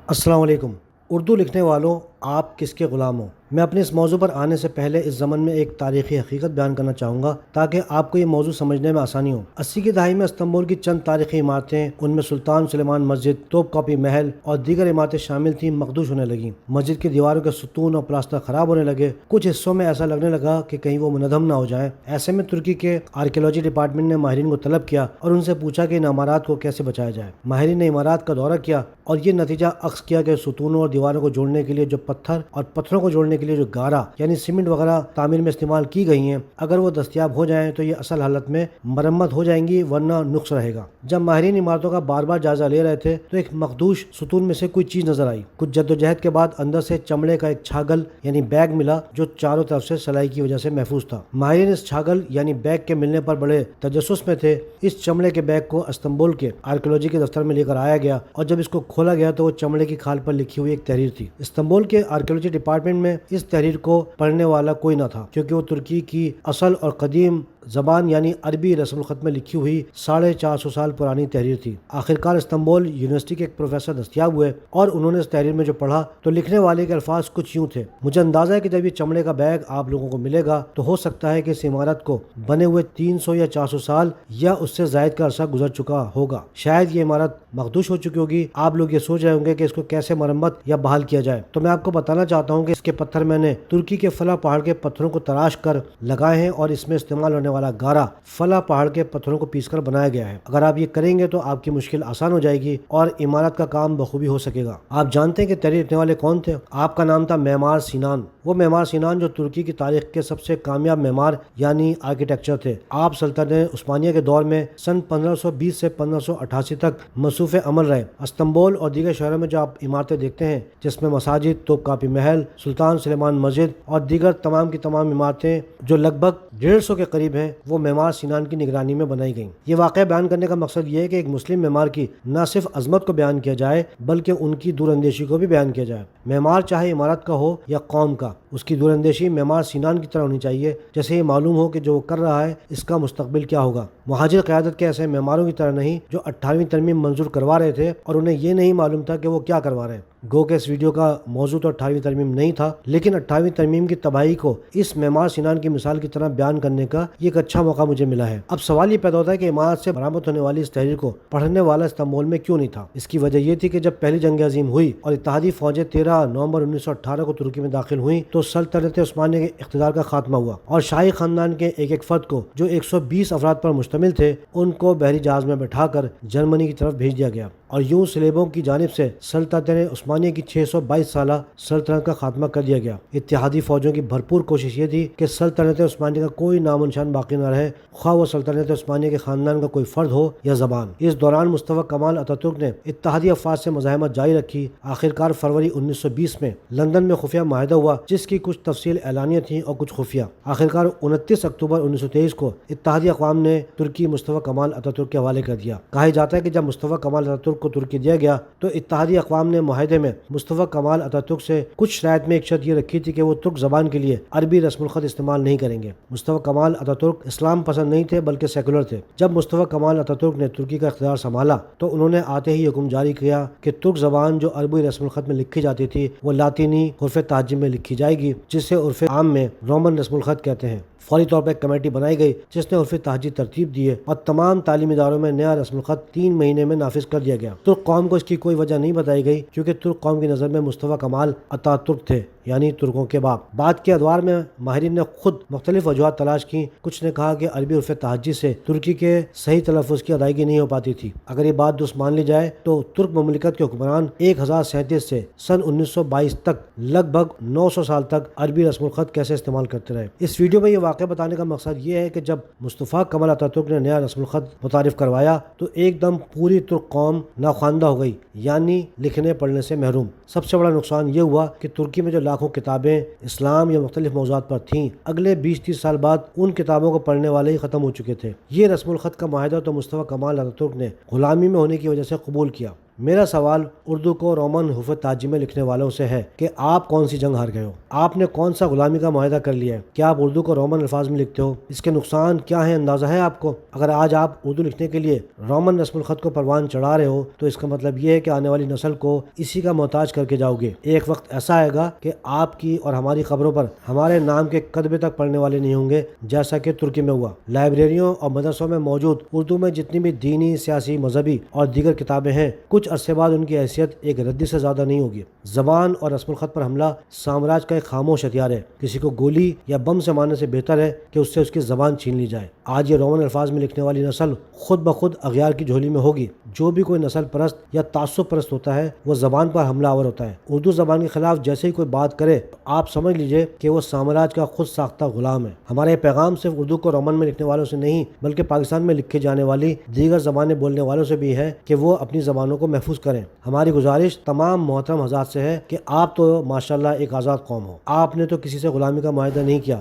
السلام علیکم۔ اردو لکھنے والوں، آپ کس کے غلام ہو؟ میں اپنے اس موضوع پر آنے سے پہلے اس ضمن میں ایک تاریخی حقیقت بیان کرنا چاہوں گا تاکہ آپ کو یہ موضوع سمجھنے میں آسانی ہو۔ 80 کی دہائی میں استنبول کی چند تاریخی عمارتیں، ان میں سلطان سلیمان مسجد، توپ کاپی محل اور دیگر عمارتیں شامل تھیں، مخدوش ہونے لگیں۔ مسجد کی دیواروں کے ستون اور پلاسٹر خراب ہونے لگے، کچھ حصوں میں ایسا لگنے لگا کہ کہیں وہ منہدم نہ ہو جائیں۔ ایسے میں ترکی کے آرکیالوجی ڈپارٹمنٹ نے ماہرین کو طلب کیا اور ان سے پوچھا کہ ان عمارات کو کیسے بچایا جائے۔ ماہرین نے عمارات کا دورہ کیا اور یہ نتیجہ اخذ کیا کہ ستونوں اور دیواروں کو جوڑنے کے لیے جو پتھر اور پتھروں کو جوڑنے کے لیے جو گارا یعنی سیمنٹ وغیرہ تعمیر میں استعمال کی گئی ہیں، اگر وہ دستیاب ہو جائیں تو یہ اصل حالت میں مرمت ہو جائیں گی، ورنہ نقص رہے گا۔ جب ماہرین عمارتوں کا بار بار جائزہ لے رہے تھے تو ایک مخدوش ستون میں سے کوئی چیز نظر آئی۔ کچھ جدوجہد کے بعد اندر سے چمڑے کا ایک چھاگل یعنی بیگ ملا جو چاروں طرف سے سلائی کی وجہ سے محفوظ تھا۔ ماہرین اس چھاگل یعنی بیگ کے ملنے پر بڑے تجسس میں تھے۔ اس چمڑے کے بیگ کو استنبول کے آرکیالوجی کے دفتر میں لے کر آیا گیا اور جب اس کو کھولا گیا تو وہ چمڑے کی کھال پر لکھی ہوئی ایک تحریر تھی۔ استنبول کے آرکیالوجی ڈپارٹمنٹ میں اس تحریر کو پڑھنے والا کوئی نہ تھا کیونکہ وہ ترکی کی اصل اور قدیم زبان یعنی عربی رسم الخط میں لکھی ہوئی 450 سال پرانی تحریر تھی۔ آخرکار استنبول یونیورسٹی کے ایک پروفیسر دستیاب ہوئے اور انہوں نے اس تحریر میں جو پڑھا تو لکھنے والے کے الفاظ کچھ یوں تھے: مجھے اندازہ ہے کہ جب یہ چمڑے کا بیگ آپ لوگوں کو ملے گا تو ہو سکتا ہے کہ اس عمارت کو بنے ہوئے 300 یا 400 سال یا اس سے زائد کا عرصہ گزر چکا ہوگا۔ شاید یہ عمارت مخدوش ہو چکی ہوگی۔ آپ لوگ یہ سوچ رہے ہوں گے کہ اس کو کیسے مرمت یا بحال کیا جائے، تو میں آپ کو بتانا چاہتا ہوں کہ اس کے پتھر میں نے ترکی کے فلا پہاڑ کے پتھروں کو تراش کر لگائے ہیں اور اس میں استعمال ہونے والا گارا فلا پہاڑ کے پتھروں کو پیس کر بنایا گیا ہے۔ اگر آپ یہ کریں گے تو آپ کی مشکل آسان ہو جائے گی اور عمارت کا کام بخوبی ہو سکے گا۔ آپ جانتے ہیں کہ تحریر لکھنے والے کون تھے؟ آپ کا نام تھا معمار سینان۔ وہ معمار سینان جو ترکی کی تاریخ کے سب سے کامیاب معمار یعنی آرکیٹیکچر تھے۔ آپ سلطنت عثمانیہ کے دور میں سن 1520 سے 1588 تک مصروف عمل رہے۔ استنبول اور دیگر شہروں میں جو آپ عمارتیں دیکھتے ہیں جس میں مساجد، توپ کاپی محل، سلطان سلیمان مسجد اور دیگر تمام کی تمام عمارتیں جو لگ بھگ 150 کے قریب ہیں، وہ معمار سینان کی نگرانی میں بنائی گئیں۔ یہ واقعہ بیان کرنے کا مقصد یہ ہے کہ ایک مسلم معمار کی نہ صرف عظمت کو بیان کیا جائے بلکہ ان کی دور اندیشی کو بھی بیان کیا جائے۔ معمار چاہے عمارت کا ہو یا قوم کا، اس کی دور اندیشی معمار سینان کی طرح ہونی چاہیے، جیسے یہ معلوم ہو کہ جو وہ کر رہا ہے اس کا مستقبل کیا ہوگا۔ مہاجر قیادت کے ایسے معماروں کی طرح نہیں جو 18ویں ترمیم منظور کروا رہے تھے اور انہیں یہ نہیں معلوم تھا کہ وہ کیا کروا رہے ہیں۔ گو کہ اس ویڈیو کا موضوع تو 18ویں ترمیم نہیں تھا، لیکن 18ویں ترمیم کی تباہی کو اس معمار سینان کی مثال کی طرح بیان کرنے کا یہ ایک اچھا موقع مجھے ملا ہے۔ اب سوال یہ پیدا ہوتا ہے کہ عمارت سے برآمد ہونے والی اس تحریر کو پڑھنے والا استنبول میں کیوں نہیں تھا؟ اس کی وجہ یہ تھی کہ جب پہلی جنگ عظیم ہوئی اور اتحادی فوجیں 13 نومبر 1918 کو ترکی میں داخل ہوئیں تو سلطنت عثمانیہ کے اقتدار کا خاتمہ ہوا اور شاہی خاندان کے ایک ایک فرد کو جو 120 افراد پر مشتمل تھے ان کو بحری جہاز میں بٹھا کر جرمنی کی طرف بھیج دیا گیا اور یوں صلیبوں کی جانب سے سلطنت عثمانیہ کی 622 سالہ سلطنت کا خاتمہ کر دیا گیا۔ اتحادی فوجوں کی بھرپور کوشش یہ تھی کہ سلطنت عثمانیہ کا کوئی نام و نشان باقی نہ رہے، خواہ وہ سلطنت عثمانیہ کے خاندان کا کوئی فرد ہو یا زبان۔ اس دوران مصطفی کمال اتاتürk نے اتحادی افواج سے مزاحمت جاری رکھی۔ آخرکار فروری 1920 میں لندن میں خفیہ معاہدہ ہوا جس کی کچھ تفصیل اعلانیہ تھیں اور کچھ خفیہ۔ آخرکار 29 اکتوبر 1923 کو اتحادی اقوام نے ترکی مصطفی کمال اتاتürk کے حوالے کر دیا۔ کہا جاتا ہے کہ جب مصطفی کمال اتاتürk کو ترکی دیا گیا تو اتحادی اقوام نے معاہدے میں مصطفی کمال اتاتürk سے کچھ شرائط میں ایک شرط یہ رکھی تھی کہ وہ ترک زبان کے لیے عربی رسم الخط استعمال نہیں کریں گے۔ مصطفی کمال اتاتürk اسلام پسند نہیں تھے بلکہ سیکولر تھے۔ جب مصطفی کمال اتاتürk نے ترکی کا اقتدار سنبھالا تو انہوں نے آتے ہی حکم جاری کیا کہ ترک زبان جو عربی رسم الخط میں لکھی جاتی تھی وہ لاطینی حروف تہجی میں لکھی جائے گی، جسے عرف عام میں رومن رسم الخط کہتے ہیں۔ فوری طور پر ایک کمیٹی بنائی گئی جس نے حروف تہجی ترتیب دیے اور تمام تعلیمی اداروں میں نیا رسم الخط 3 مہینے میں نافذ کر دیا گیا۔ ترک قوم کو اس کی کوئی وجہ نہیں بتائی گئی کیونکہ ترک قوم کی نظر میں مصطفی کمال اتاتürk تھے، یعنی ترکوں کے باپ۔ بعد کے ادوار میں ماہرین نے خود مختلف وجوہات تلاش کی۔ کچھ نے کہا کہ عربی حروف تہجی سے ترکی کے صحیح تلفظ کی ادائیگی نہیں ہو پاتی تھی۔ اگر یہ بات درست مان لی جائے تو ترک مملکت کے حکمران 1037 سے سن 1922 تک لگ بھگ 900 سال تک عربی رسم الخط کیسے استعمال کرتے رہے۔ اس ویڈیو میں یہ واقعہ بتانے کا مقصد یہ ہے کہ جب مصطفی کمال اتاتürk نے نیا رسم الخط متعارف کروایا تو ایک دم پوری ترک قوم ناخواندہ ہو گئی، یعنی لکھنے پڑھنے سے محروم۔ سب سے بڑا نقصان یہ ہوا کہ ترکی میں جو لاکھوں کتابیں اسلام یا مختلف موضوعات پر تھیں، اگلے 20-30 سال بعد ان کتابوں کو پڑھنے والے ہی ختم ہو چکے تھے۔ یہ رسم الخط کا معاہدہ تو مصطفی کمال اتاتürk نے غلامی میں ہونے کی وجہ سے قبول کیا، میرا سوال اردو کو رومن حروف تہجی میں لکھنے والوں سے ہے کہ آپ کون سی جنگ ہار گئے ہو؟ آپ نے کون سا غلامی کا معاہدہ کر لیا ہے؟ کیا آپ اردو کو رومن الفاظ میں لکھتے ہو؟ اس کے نقصان کیا ہیں، اندازہ ہے آپ کو؟ اگر آج آپ اردو لکھنے کے لیے رومن رسم الخط کو پروان چڑھا رہے ہو تو اس کا مطلب یہ ہے کہ آنے والی نسل کو اسی کا محتاج کر کے جاؤ گے۔ ایک وقت ایسا آئے گا کہ آپ کی اور ہماری قبروں پر ہمارے نام کے کتبے تک پڑھنے والے نہیں ہوں گے، جیسا کہ ترکی میں ہوا۔ لائبریریوں اور مدرسوں میں موجود اردو میں جتنی بھی دینی، سیاسی، مذہبی اور دیگر کتابیں ہیں، کچھ عرصے بعد ان کی حیثیت ایک ردی سے زیادہ نہیں ہوگی۔ زبان اور رسم الخط پر حملہ سامراج کا ایک خاموش ہتھیار ہے۔ کسی کو گولی یا بم سے مارنے سے بہتر ہے کہ اس سے اس کی زبان چھین لی جائے۔ آج یہ رومن الفاظ میں لکھنے والی نسل خود بخود اغیار کی جھولی میں ہوگی۔ جو بھی کوئی نسل پرست یا تعصب پرست ہوتا ہے وہ زبان پر حملہ آور ہوتا ہے۔ اردو زبان کے خلاف جیسے ہی کوئی بات کرے تو آپ سمجھ لیجئے کہ وہ سامراج کا خود ساختہ غلام ہے۔ ہمارا یہ پیغام صرف اردو کو رومن میں لکھنے والوں سے نہیں بلکہ پاکستان میں لکھی جانے والی دیگر زبانیں بولنے والوں سے بھی ہے کہ وہ اپنی زبانوں کو محفوظ کریں۔ ہماری گزارش تمام محترم حضرات سے ہے کہ آپ تو ماشاءاللہ ایک آزاد قوم ہو، آپ نے تو کسی سے غلامی کا معاہدہ نہیں کیا۔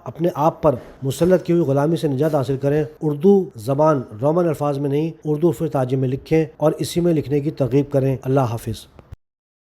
اپنے آپ پر مسلط کی ہوئی غلامی سے نجات حاصل کریں۔ اردو زبان رومن الفاظ میں نہیں، اردو حروف تہجی میں لکھیں اور اسی میں لکھنے کی ترغیب کریں۔ اللہ حافظ۔